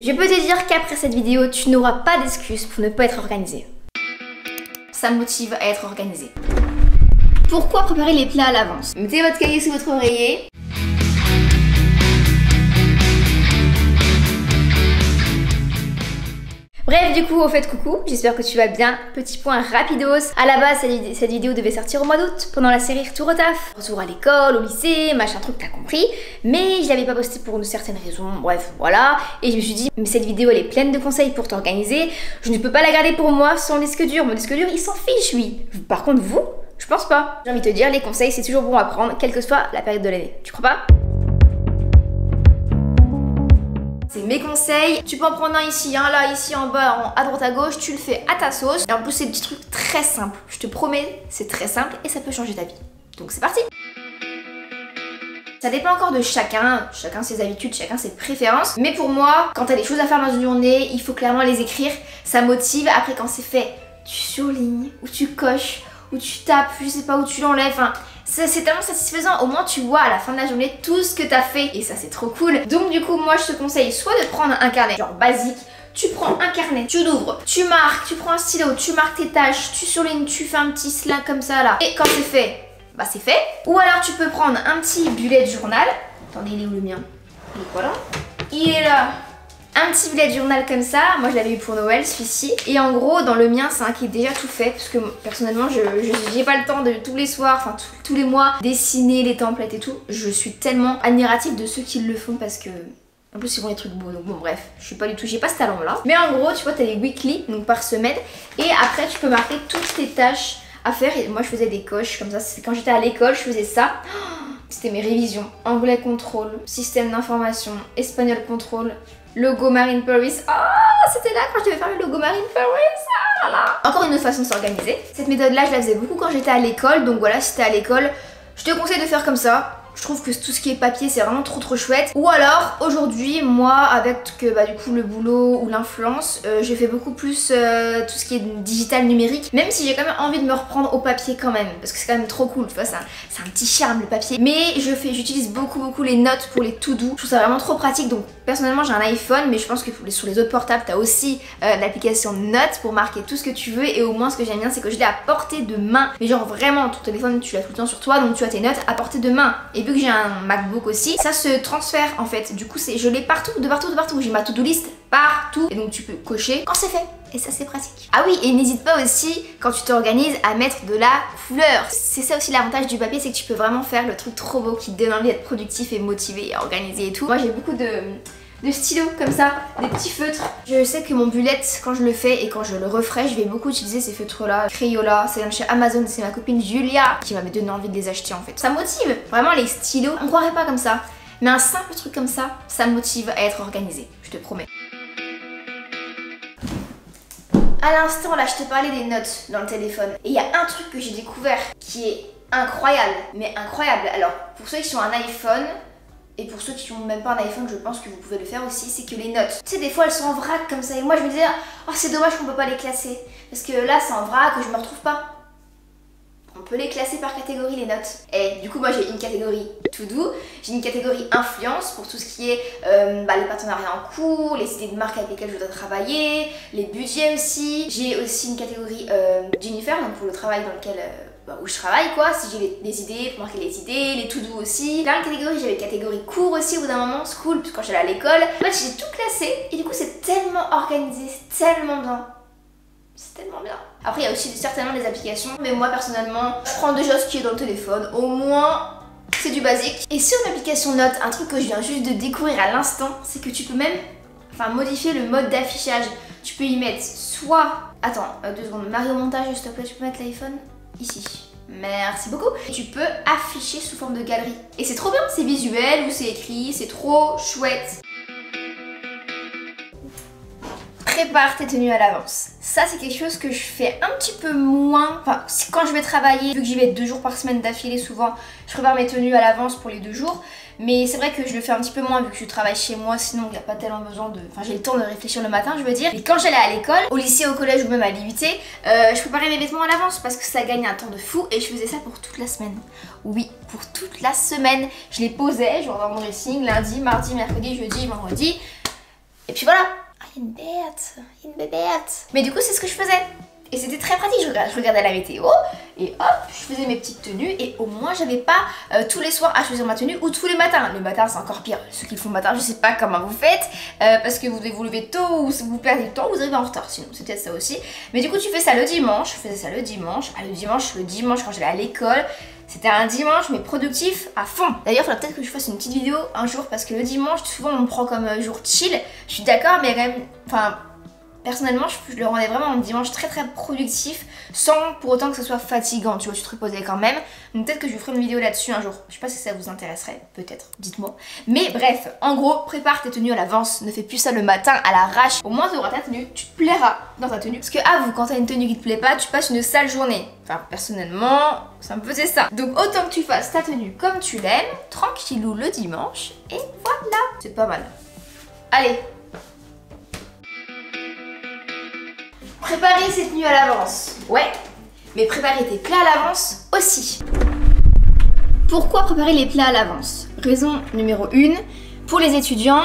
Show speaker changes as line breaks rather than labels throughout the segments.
Je peux te dire qu'après cette vidéo, tu n'auras pas d'excuses pour ne pas être organisé. Ça me motive à être organisé. Pourquoi préparer les plats à l'avance? Mettez votre cahier sous votre oreiller. Bref, du coup, au fait, coucou, j'espère que tu vas bien. Petit point rapidos. À la base, cette vidéo devait sortir au mois d'août, pendant la série Retour au taf. Retour à l'école, au lycée, machin truc, t'as compris. Mais je l'avais pas posté pour une certaine raison, bref, voilà. Et je me suis dit, mais cette vidéo, elle est pleine de conseils pour t'organiser. Je ne peux pas la garder pour moi sans disque dur. Mon disque dur, il s'en fiche, lui. Par contre, vous, je pense pas. J'ai envie de te dire, les conseils, c'est toujours bon à prendre, quelle que soit la période de l'année. Tu crois pas? C'est mes conseils, tu peux en prendre un ici, un là, ici en bas, à droite à gauche, tu le fais à ta sauce. Et en plus c'est des petits trucs très simples, je te promets, c'est très simple et ça peut changer ta vie. Donc c'est parti! Ça dépend encore de chacun ses habitudes, chacun ses préférences. Mais pour moi, quand t'as des choses à faire dans une journée, il faut clairement les écrire, ça motive. Après quand c'est fait, tu surlignes, ou tu coches, ou tu tapes, je sais pas où tu l'enlèves, enfin... C'est tellement satisfaisant, au moins tu vois à la fin de la journée tout ce que t'as fait et ça c'est trop cool. Donc du coup moi je te conseille soit de prendre un carnet genre basique, tu prends un carnet, tu l'ouvres, tu marques, tu prends un stylo, tu marques tes tâches, tu surlignes, tu fais un petit slack comme ça là. Et quand c'est fait, bah c'est fait. Ou alors tu peux prendre un petit bullet journal. Attendez, il est où le mien? Il est voilà. Il est là. Un petit bullet journal comme ça, moi je l'avais eu pour Noël celui-ci. Et en gros dans le mien c'est un qui est déjà tout fait. Parce que personnellement j'ai pas le temps de tous les soirs, enfin tous les mois dessiner les templates et tout. Je suis tellement admirative de ceux qui le font parce que en plus ils font des trucs beaux. Donc bon bref, je suis pas du tout, j'ai pas ce talent là. Mais en gros tu vois t'as les weekly, donc par semaine. Et après tu peux marquer toutes tes tâches à faire. Et moi je faisais des coches comme ça, quand j'étais à l'école je faisais ça. C'était mes révisions. Anglais contrôle, système d'information, espagnol contrôle, logo Marine Paris. Oh, c'était là quand je devais faire le logo Marine Paris. Ah là là. Encore une autre façon de s'organiser. Cette méthode là je la faisais beaucoup quand j'étais à l'école. Donc voilà, si t'es à l'école, je te conseille de faire comme ça. Je trouve que tout ce qui est papier c'est vraiment trop chouette. Ou alors aujourd'hui moi avec bah, du coup le boulot ou l'influence, j'ai fait beaucoup plus tout ce qui est digital numérique. Même si j'ai quand même envie de me reprendre au papier quand même. Parce que c'est quand même trop cool, tu vois, c'est un petit charme le papier. Mais j'utilise beaucoup les notes pour les to-do. Je trouve ça vraiment trop pratique. Donc personnellement j'ai un iPhone, mais je pense que sur les autres portables t'as aussi l'application Notes pour marquer tout ce que tu veux. Et au moins ce que j'aime bien c'est que je l'ai à portée de main. Mais genre vraiment ton téléphone tu l'as tout le temps sur toi, donc tu as tes notes à portée de main. Et vu que j'ai un MacBook aussi, ça se transfère en fait. Du coup je l'ai partout. J'ai ma to-do list partout. Et donc tu peux cocher quand c'est fait. Et ça c'est pratique. Ah oui, et n'hésite pas aussi quand tu t'organises à mettre de la couleur. C'est ça aussi l'avantage du papier, c'est que tu peux vraiment faire le truc trop beau qui te donne envie d'être productif et motivé et organisé et tout. Moi j'ai beaucoup de stylos comme ça, des petits feutres. Je sais que mon bullet, quand je le fais et quand je le referai, je vais beaucoup utiliser ces feutres là. Crayola, ça vient de chez Amazon, c'est ma copine Julia qui m'avait donné envie de les acheter en fait. Ça motive, vraiment les stylos, on croirait pas comme ça. Mais un simple truc comme ça, ça me motive à être organisé, je te promets. À l'instant là, je te parlais des notes dans le téléphone. Et il y a un truc que j'ai découvert qui est incroyable, mais incroyable. Alors, pour ceux qui ont un iPhone, et pour ceux qui n'ont même pas un iPhone, je pense que vous pouvez le faire aussi, c'est que les notes, tu sais, des fois elles sont en vrac comme ça. Et moi je me disais, oh c'est dommage qu'on peut pas les classer. Parce que là c'est en vrac, je me retrouve pas. On peut les classer par catégorie les notes. Et du coup moi j'ai une catégorie to do, j'ai une catégorie influence pour tout ce qui est les partenariats en cours, les idées de marque avec lesquelles je dois travailler, les budgets aussi. J'ai aussi une catégorie Jennifer, donc pour le travail dans lequel où je travaille quoi, si j'ai des idées, pour marquer les idées, les to do aussi. Plein de catégories, j'avais catégorie cours aussi au bout d'un moment, school, puis quand j'allais à l'école. En fait j'ai tout classé et du coup c'est tellement organisé, c'est tellement bien. C'est tellement bien. Après il y a aussi certainement des applications, mais moi personnellement je prends déjà ce qui est dans le téléphone, au moins c'est du basique. Et sur l'application Notes, un truc que je viens juste de découvrir à l'instant, c'est que tu peux même modifier le mode d'affichage. Tu peux y mettre soit... Attends, 2 secondes, Mario montage s'il te plaît, tu peux mettre l'iPhone ici. Merci beaucoup. Et tu peux afficher sous forme de galerie. Et c'est trop bien, c'est visuel ou c'est écrit, c'est trop chouette. Prépare tes tenues à l'avance. Ça c'est quelque chose que je fais un petit peu moins. Enfin, quand je vais travailler, vu que j'y vais 2 jours par semaine d'affilée souvent, je prépare mes tenues à l'avance pour les 2 jours. Mais c'est vrai que je le fais un petit peu moins vu que je travaille chez moi, sinon il n'y a pas tellement besoin de... Enfin j'ai le temps de réfléchir le matin je veux dire. Et quand j'allais à l'école, au lycée, au collège ou même à l'IUT, je préparais mes vêtements à l'avance parce que ça gagne un temps de fou et je faisais ça pour toute la semaine. Oui, pour toute la semaine. Je les posais genre dans mon dressing lundi, mardi, mercredi, jeudi, vendredi. Et puis voilà. Ah, il y a une bête, il y a une bébête. Mais du coup, c'est ce que je faisais. Et c'était très pratique, je regardais la météo et hop, je faisais mes petites tenues et au moins j'avais pas tous les soirs à choisir ma tenue ou tous les matins. Le matin c'est encore pire, ceux qui le font le matin je sais pas comment vous faites parce que vous devez vous lever tôt ou si vous perdez du temps vous arrivez en retard sinon c'est peut-être ça aussi. Mais du coup tu fais ça le dimanche, je faisais ça le dimanche, le dimanche quand j'allais à l'école. C'était un dimanche mais productif à fond. D'ailleurs il faudrait peut-être que je fasse une petite vidéo un jour parce que le dimanche souvent on me prend comme jour chill. Je suis d'accord mais quand même, enfin... Personnellement, je le rendais vraiment un dimanche très productif sans pour autant que ce soit fatigant, tu vois, tu te reposais quand même. Donc peut-être que je vous ferai une vidéo là-dessus un jour. Je sais pas si ça vous intéresserait, peut-être, dites-moi. Mais bref, en gros, prépare tes tenues à l'avance, ne fais plus ça le matin à l'arrache. Au moins tu auras ta tenue, tu te plairas dans ta tenue. Parce que avoue, quand t'as une tenue qui te plaît pas, tu passes une sale journée. Enfin, personnellement, ça me faisait ça. Donc autant que tu fasses ta tenue comme tu l'aimes, tranquillou le dimanche, et voilà. C'est pas mal. Allez. Préparer ses tenues à l'avance, ouais, mais préparer tes plats à l'avance aussi. Pourquoi préparer les plats à l'avance? Raison numéro 1, pour les étudiants,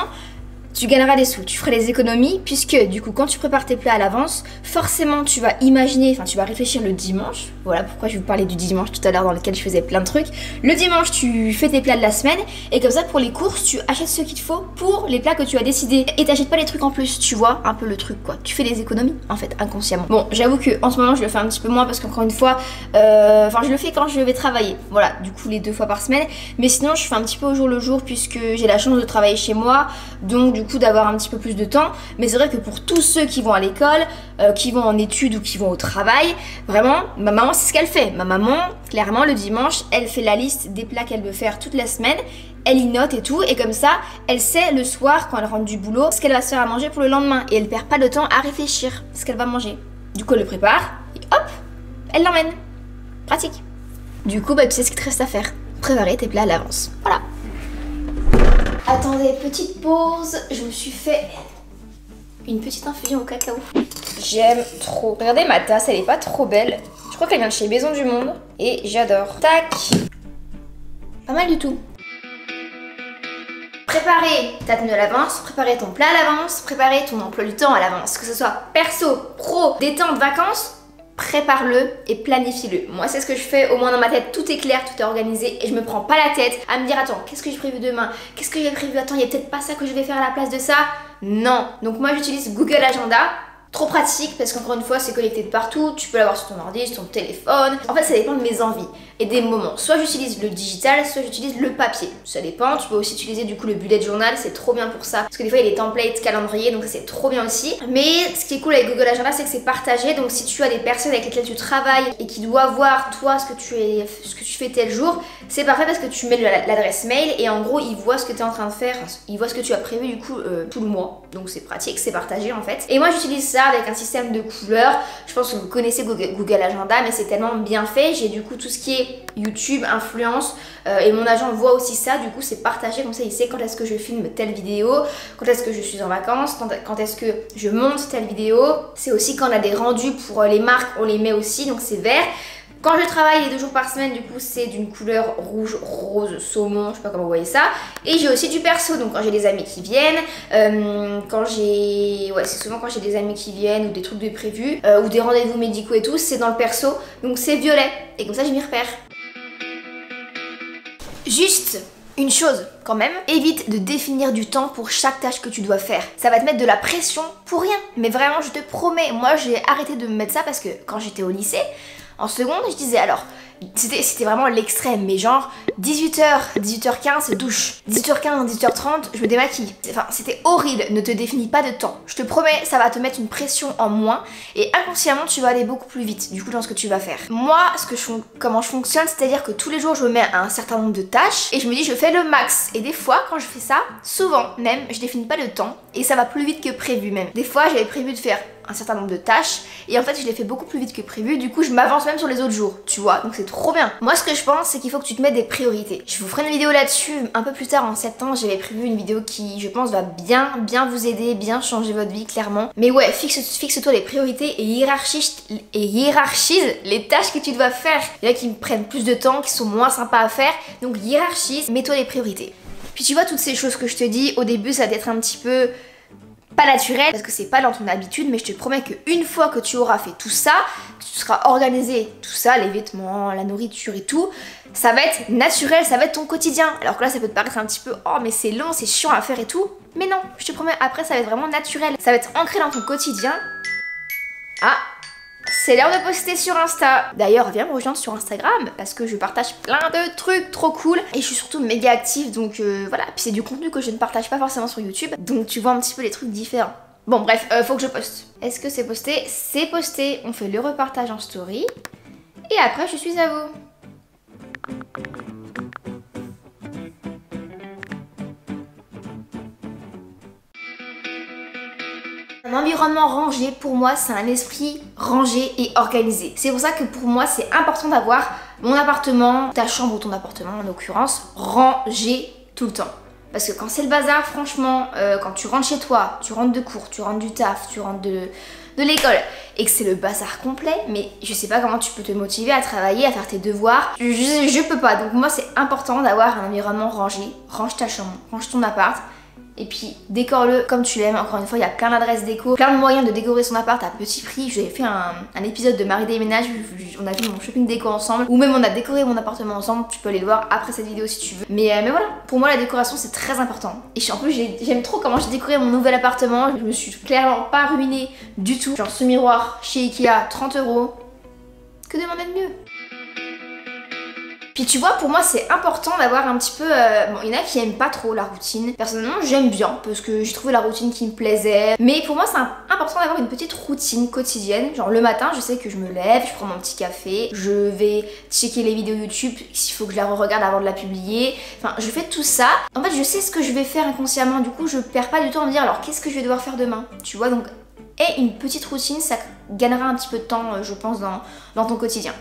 tu gagneras des sous, tu feras des économies puisque du coup quand tu prépares tes plats à l'avance, forcément tu vas imaginer, enfin tu vas réfléchir le dimanche. Voilà pourquoi je vous parlais du dimanche tout à l'heure dans lequel je faisais plein de trucs. Le dimanche tu fais tes plats de la semaine et comme ça pour les courses tu achètes ce qu'il te faut pour les plats que tu as décidé et t'achètes pas les trucs en plus, tu vois un peu le truc quoi. Tu fais des économies en fait inconsciemment. Bon j'avoue que en ce moment je le fais un petit peu moins parce qu'encore une fois, enfin je le fais quand je vais travailler. Voilà du coup les 2 fois par semaine, mais sinon je fais un petit peu au jour le jour puisque j'ai la chance de travailler chez moi, donc du coup d'avoir un petit peu plus de temps. Mais c'est vrai que pour tous ceux qui vont à l'école, qui vont en études ou qui vont au travail, vraiment ma maman c'est ce qu'elle fait. Ma maman clairement le dimanche elle fait la liste des plats qu'elle veut faire toute la semaine, elle y note et tout et comme ça elle sait le soir quand elle rentre du boulot ce qu'elle va se faire à manger pour le lendemain et elle perd pas de temps à réfléchir ce qu'elle va manger. Du coup elle le prépare et hop elle l'emmène. Pratique. Du coup bah tu sais ce qu'il te reste à faire, préparer tes plats à l'avance. Voilà. Attendez, petite pause, je me suis fait une petite infusion au cacao. J'aime trop. Regardez ma tasse, elle est pas trop belle. Je crois qu'elle vient de chez Maison du Monde et j'adore. Tac. Pas mal du tout. Préparer ta tenue à l'avance, préparer ton plat à l'avance, préparer ton emploi du temps à l'avance. Que ce soit perso, pro, détente, vacances, prépare-le et planifie-le. Moi c'est ce que je fais, au moins dans ma tête tout est clair, tout est organisé et je me prends pas la tête à me dire attends qu'est-ce que j'ai prévu demain, qu'est-ce que j'ai prévu, attends il y a peut-être pas ça que je vais faire à la place de ça. Non, donc moi j'utilise Google Agenda. Trop pratique parce qu'encore une fois c'est connecté de partout, tu peux l'avoir sur ton ordi, sur ton téléphone. En fait ça dépend de mes envies et des moments. Soit j'utilise le digital, soit j'utilise le papier. Ça dépend, tu peux aussi utiliser du coup le bullet journal, c'est trop bien pour ça. Parce que des fois il y a des templates calendrier donc ça c'est trop bien aussi. Mais ce qui est cool avec Google Agenda c'est que c'est partagé. Donc si tu as des personnes avec lesquelles tu travailles et qui doivent voir toi ce que tu fais tel jour, c'est parfait parce que tu mets l'adresse mail et en gros ils voient ce que tu es en train de faire, ils voient ce que tu as prévu du coup tout le mois. Donc c'est pratique, c'est partagé en fait. Et moi j'utilise ça avec un système de couleurs. Je pense que vous connaissez Google Agenda mais c'est tellement bien fait. J'ai du coup tout ce qui est YouTube, influence et mon agent voit aussi ça. Du coup c'est partagé comme ça il sait quand est-ce que je filme telle vidéo, quand est-ce que je suis en vacances, quand est-ce que je monte telle vidéo. C'est aussi quand on a des rendus pour les marques on les met aussi donc c'est vert. Quand je travaille les 2 jours par semaine, du coup, c'est d'une couleur rouge, rose, saumon, je sais pas comment vous voyez ça. Et j'ai aussi du perso, donc quand j'ai des amis qui viennent, ouais, c'est souvent quand j'ai des amis qui viennent ou des trucs de prévus, ou des rendez-vous médicaux et tout, c'est dans le perso, donc c'est violet. Et comme ça, je m'y repère. Juste une chose quand même, évite de définir du temps pour chaque tâche que tu dois faire. Ça va te mettre de la pression pour rien. Mais vraiment, je te promets, moi j'ai arrêté de me mettre ça parce que quand j'étais au lycée, en seconde, je disais alors, c'était vraiment l'extrême, mais genre 18h, 18h15, douche. 18h15, 18h30, je me démaquille. Enfin, c'était horrible, ne te définis pas de temps. Je te promets, ça va te mettre une pression en moins et inconsciemment, tu vas aller beaucoup plus vite, du coup, dans ce que tu vas faire. Moi, comment je fonctionne, c'est-à-dire que tous les jours, je me mets un certain nombre de tâches et je me dis, je fais le max. Et des fois, quand je fais ça, souvent même, je définis pas de temps et ça va plus vite que prévu même. Des fois, j'avais prévu de faire un certain nombre de tâches et en fait je l'ai fait beaucoup plus vite que prévu, du coup je m'avance même sur les autres jours, tu vois, donc c'est trop bien. Moi ce que je pense c'est qu'il faut que tu te mettes des priorités. Je vous ferai une vidéo là-dessus un peu plus tard en septembre, j'avais prévu une vidéo qui je pense va bien vous aider, bien changer votre vie clairement. Mais ouais, fixe-toi les priorités et hiérarchise les tâches que tu dois faire. Il y en a qui me prennent plus de temps, qui sont moins sympas à faire, donc hiérarchise, mets-toi les priorités. Puis tu vois toutes ces choses que je te dis, au début ça va être un petit peu pas naturel parce que c'est pas dans ton habitude, mais je te promets qu'une fois que tu auras fait tout ça, que tu seras organisé, tout ça, les vêtements, la nourriture et tout, ça va être naturel, ça va être ton quotidien. Alors que là ça peut te paraître un petit peu oh mais c'est long, c'est chiant à faire et tout, mais non, je te promets après ça va être vraiment naturel, ça va être ancré dans ton quotidien. Ah, c'est l'heure de poster sur Insta. D'ailleurs, viens me rejoindre sur Instagram parce que je partage plein de trucs trop cool et je suis surtout méga active, donc voilà. Puis c'est du contenu que je ne partage pas forcément sur YouTube, donc tu vois un petit peu les trucs différents. Bon bref, faut que je poste. Est-ce que c'est posté? C'est posté. On fait le repartage en story et après je suis à vous. Un environnement rangé, pour moi, c'est un esprit rangé et organisé. C'est pour ça que pour moi, c'est important d'avoir mon appartement, ta chambre ou ton appartement en l'occurrence, rangé tout le temps. Parce que quand c'est le bazar, franchement, quand tu rentres chez toi, tu rentres de cours, tu rentres du taf, tu rentres de l'école et que c'est le bazar complet, mais je sais pas comment tu peux te motiver à travailler, à faire tes devoirs. Je peux pas. Donc moi, c'est important d'avoir un environnement rangé. Range ta chambre, range ton appart. Et puis décore-le comme tu l'aimes. Encore une fois, il y a plein d'adresses déco, plein de moyens de décorer son appart à petit prix. J'avais fait un épisode de Marie Déménage, on a fait mon shopping déco ensemble, ou même on a décoré mon appartement ensemble. Tu peux aller le voir après cette vidéo si tu veux. Mais voilà, pour moi la décoration c'est très important. Et en plus j'aime trop comment j'ai décoré mon nouvel appartement. Je me suis clairement pas ruinée du tout. Genre ce miroir chez Ikea, 30 €. Que demander de mieux? Puis tu vois, pour moi c'est important d'avoir un petit peu... Bon, il y en a qui aiment pas trop la routine. Personnellement j'aime bien parce que j'ai trouvé la routine qui me plaisait. Mais pour moi c'est important d'avoir une petite routine quotidienne. Genre le matin je sais que je me lève, je prends mon petit café, je vais checker les vidéos YouTube s'il faut que je la re-regarde avant de la publier. Enfin je fais tout ça. En fait je sais ce que je vais faire inconsciemment. Du coup je perds pas du temps à me dire alors qu'est-ce que je vais devoir faire demain. Tu vois, donc... Et une petite routine ça gagnera un petit peu de temps je pense dans ton quotidien.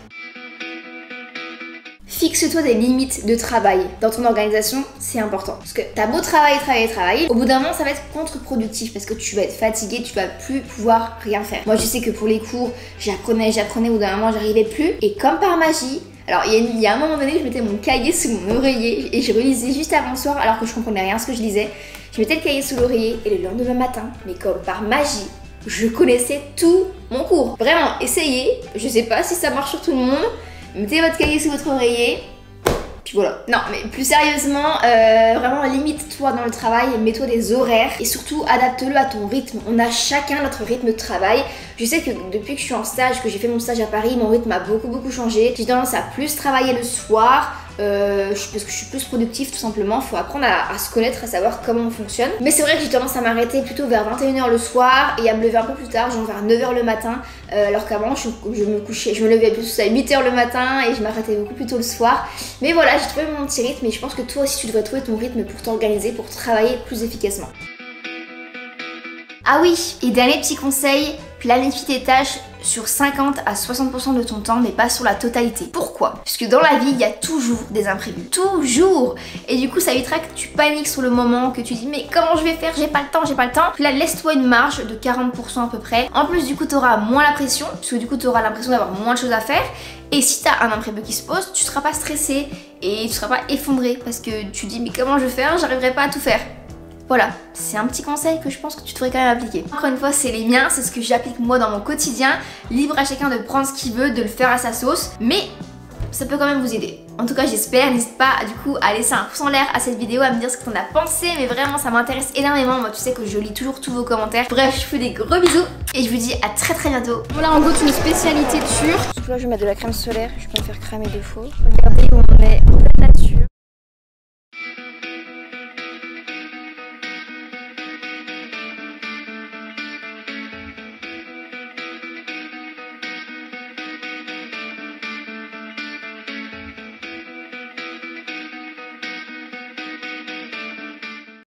Fixe-toi des limites de travail dans ton organisation, c'est important. Parce que t'as beau travailler, au bout d'un moment ça va être contre-productif parce que tu vas être fatigué, tu vas plus pouvoir rien faire. Moi je sais que pour les cours, j'apprenais, au bout d'un moment j'arrivais plus. Et comme par magie, alors il y a un moment donné, je mettais mon cahier sous mon oreiller et je relisais juste avant le soir alors que je comprenais rien à ce que je lisais. Je mettais le cahier sous l'oreiller et le lendemain matin, mais comme par magie, je connaissais tout mon cours. Vraiment, essayez, je sais pas si ça marche sur tout le monde. Mettez votre cahier sous votre oreiller, puis voilà. Non mais plus sérieusement, vraiment limite-toi dans le travail, mets-toi des horaires et surtout adapte-le à ton rythme. On a chacun notre rythme de travail. Je sais que depuis que je suis en stage, que j'ai fait mon stage à Paris, mon rythme a beaucoup changé. J'ai tendance à plus travailler le soir. Parce que je suis plus productive tout simplement. Faut apprendre à se connaître, à savoir comment on fonctionne. Mais c'est vrai que j'ai tendance à m'arrêter plutôt vers 21 h le soir et à me lever un peu plus tard, genre vers 9 h le matin. Alors qu'avant je me levais plus à 8 h le matin et je m'arrêtais beaucoup plus tôt le soir. Mais voilà, j'ai trouvé mon petit rythme et je pense que toi aussi tu devrais trouver ton rythme pour t'organiser, pour travailler plus efficacement. Ah oui, et dernier petit conseil, planifie tes tâches sur 50 à 60% de ton temps, mais pas sur la totalité. Pourquoi? Parce que dans la vie, il y a toujours des imprévus. Toujours! Et du coup, ça évitera que tu paniques sur le moment, que tu dis mais comment je vais faire? J'ai pas le temps. Puis là, laisse-toi une marge de 40% à peu près. En plus, du coup, tu auras moins la pression, parce que du coup, tu auras l'impression d'avoir moins de choses à faire. Et si tu as un imprévu qui se pose, tu seras pas stressé et tu seras pas effondré parce que tu dis mais comment je vais faire? J'arriverai pas à tout faire. Voilà, c'est un petit conseil que je pense que tu devrais quand même appliquer. Encore une fois, c'est les miens, c'est ce que j'applique moi dans mon quotidien. Libre à chacun de prendre ce qu'il veut, de le faire à sa sauce, mais ça peut quand même vous aider. En tout cas, j'espère. N'hésite pas du coup à laisser un pouce en l'air à cette vidéo, à me dire ce que t'en as pensé, mais vraiment ça m'intéresse énormément. Moi, tu sais que je lis toujours tous vos commentaires. Bref, je vous fais des gros bisous et je vous dis à très bientôt. Voilà, en gros, une spécialité turque. Là, je vais mettre de la crème solaire, je peux me faire cramer 2 fois. Regardez où on est.